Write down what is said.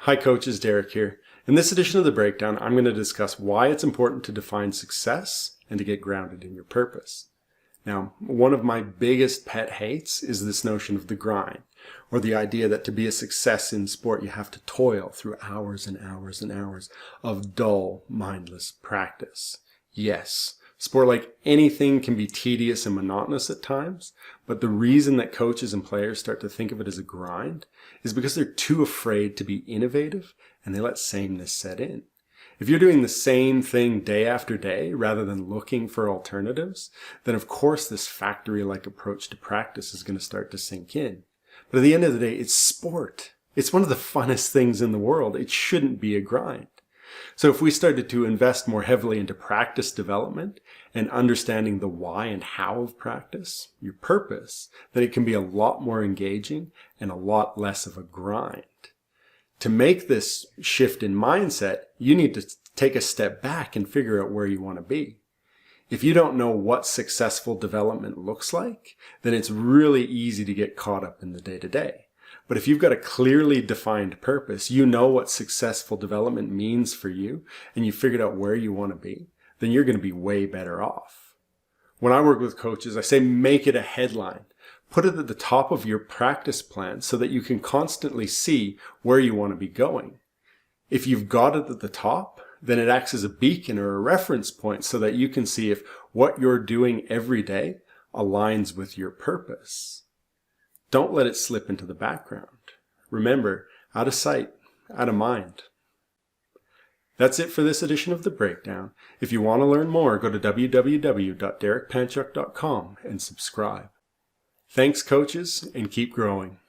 Hi coaches, Derek here. In this edition of The Breakdown, I'm going to discuss why it's important to define success and to get grounded in your purpose. Now, one of my biggest pet hates is this notion of the grind, or the idea that to be a success in sport, you have to toil through hours and hours and hours of dull, mindless practice. Yes, sport like anything can be tedious and monotonous at times, but the reason that coaches and players start to think of it as a grind is because they're too afraid to be innovative and they let sameness set in. If you're doing the same thing day after day rather than looking for alternatives, then of course this factory-like approach to practice is going to start to sink in. But at the end of the day, it's sport. It's one of the funnest things in the world. It shouldn't be a grind. So if we started to invest more heavily into practice development and understanding the why and how of practice, your purpose, then it can be a lot more engaging and a lot less of a grind. To make this shift in mindset, you need to take a step back and figure out where you want to be. If you don't know what successful development looks like, then it's really easy to get caught up in the day-to-day. But if you've got a clearly defined purpose, you know what successful development means for you, and you figured out where you want to be, then you're going to be way better off. When I work with coaches, I say make it a headline. Put it at the top of your practice plan so that you can constantly see where you want to be going. If you've got it at the top, then it acts as a beacon or a reference point so that you can see if what you're doing every day aligns with your purpose. Don't let it slip into the background. Remember, out of sight, out of mind. That's it for this edition of The Breakdown. If you want to learn more, go to www.derekpanchuk.com and subscribe. Thanks, coaches, and keep growing.